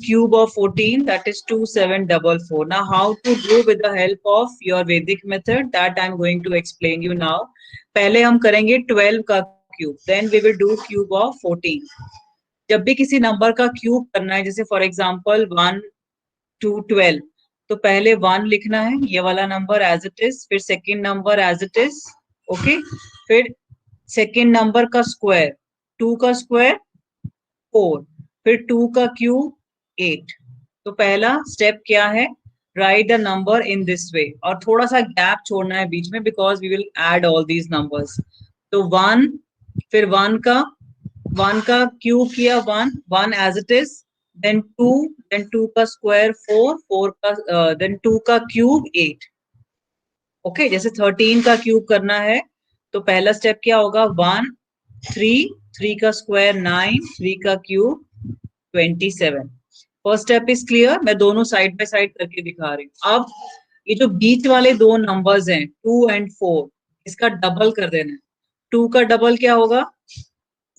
cube of 14, that is 2744. Now how to do with the help of your Vedic method, that I am going to explain you now. पहले हम करेंगे 12 का cube, then we will do cube of 14. जब भी किसी number का cube करना है, जैसे फॉर एग्जांपल 1 to 12, तो पहले 1 लिखना है, ये वाला नंबर एज इट इज, फिर second number as it is, okay, फिर सेकेंड नंबर का स्क्वायर, 2 का स्क्वायर 4, फिर 2 का क्यूब 8. तो पहला स्टेप क्या है, write the number in this way, और थोड़ा सा गैप छोड़ना है बीच में, because we will add all these numbers. तो 1, फिर 1 का क्यूब किया 1 एज इट इज, then 2 का स्क्वायर 4 का then 2 का क्यूब 8. ओके, जैसे 13 का क्यूब करना है तो पहला स्टेप क्या होगा, 1 3 का स्क्वायर 9, 3 का cube 27. First step is clear. मैं दोनों साइड बाय साइड करके दिखा रही हूँ. अब ये जो बीच वाले दो नंबर्स हैं 2 and 4, इसका डबल कर देना है. 2 का डबल क्या होगा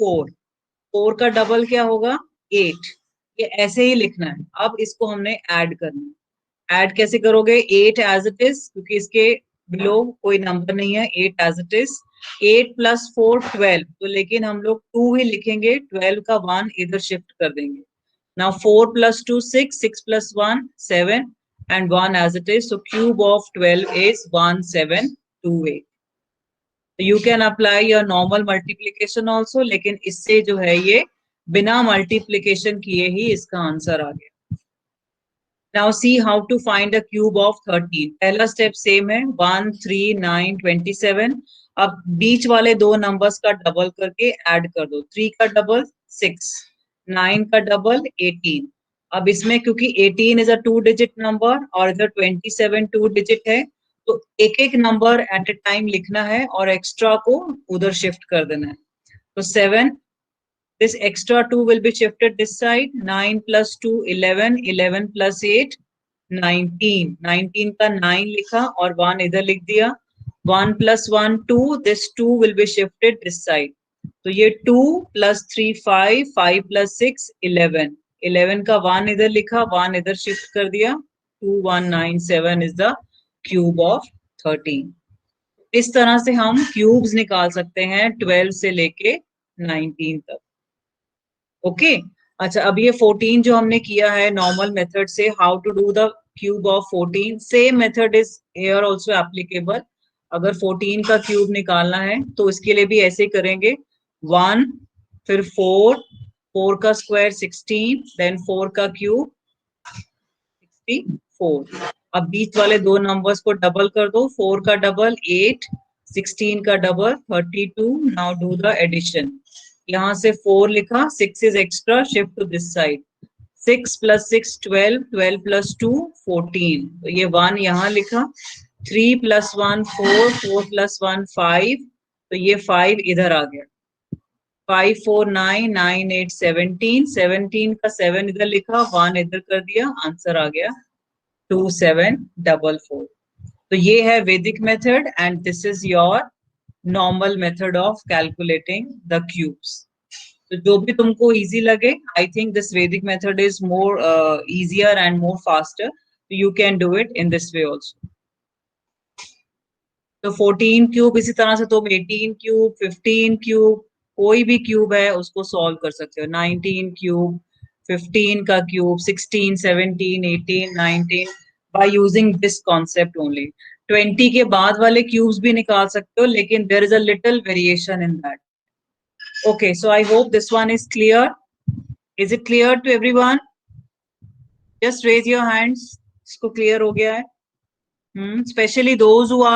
4 का डबल क्या होगा 8. ये ऐसे ही लिखना है. अब इसको हमने ऐड करना है. ऐड कैसे करोगे, 8 एज इट इज, क्योंकि इसके बिलो कोई नंबर नहीं है, 8 एज इट इज. 8 + 4 12, तो लेकिन हम लोग 2 ही लिखेंगे, 12 का 1 इधर शिफ्ट कर देंगे. Now 4 + 2 6, 6 + 1 7, and 1 as it is. So cube of 12 is 1728. So you can apply your normal multiplication also, लेकिन इससे जो है ये बिना मल्टीप्लिकेशन किए ही इसका आंसर आ गया. Now see how to find a cube of 13. पहला स्टेप सेम है, 1 3 9 27. अब बीच वाले दो नंबर्स का डबल करके ऐड कर दो. 3 का डबल 6, 9 का डबल 18. अब इसमें क्योंकि 18 इज अ 2 डिजिट नंबर और इधर 27 2 डिजिट है, तो एक एक नंबर एट ए टाइम लिखना है और एक्स्ट्रा को उधर शिफ्ट कर देना है. तो 7, this extra 2 will be shifted this side. 9 + 2 11, 11 + 8 19. 19 का 9 लिखा और 1 इधर लिख दिया. 1 + 1 2, this 2 will be shifted this side. तो ये 2 + 3 5, 5 + 6 11, 11 का 1 इधर लिखा, 1 इधर शिफ्ट कर दिया. 2197 is the cube of 13. इस तरह से हम क्यूब्स निकाल सकते हैं 12 से लेके 19 तक. ओके अच्छा, अब ये 14 जो हमने किया है नॉर्मल मेथड से, how to do the cube of 14, same method is here also applicable. अगर 14 का क्यूब निकालना है तो इसके लिए भी ऐसे ही करेंगे. 1 फिर 4 का स्क्वायर 16, देन 4 का क्यूब 64. अब बीच वाले दो नंबर्स को डबल कर दो. 4 का डबल 8, 16 का double 32. Now do the addition. यहाँ से 4 लिखा, 6 is extra, shift to this side. 6 + 6 12, 12 + 2 14. तो ये 1 यहाँ लिखा. 3 + 1 4, 4 + 1 5, तो ये 5 इधर आ गया. 5 4 9, 9 8 17, 17 का 7 इधर लिखा, 1 इधर कर दिया, आंसर आ गया 2744. तो ये है वैदिक method and this is your normal method of calculating the cubes. तो जो भी तुमको easy लगे, I think this Vedic method is more easier and more faster. So you can do it in this way also. तो 14 cube इसी तरह से तुम 18 क्यूब, 15 क्यूब, कोई भी क्यूब है उसको सॉल्व कर सकते हो. 19 क्यूब, 15 का cube, 16, 17, 18, 19 by using this concept only. 20 के बाद वाले क्यूब्स भी निकाल सकते हो, लेकिन there is a little variation in that. Okay, so I hope this one is clear. Is it clear to everyone? Just raise your hands. इसको clear हो गया है? Especially those who are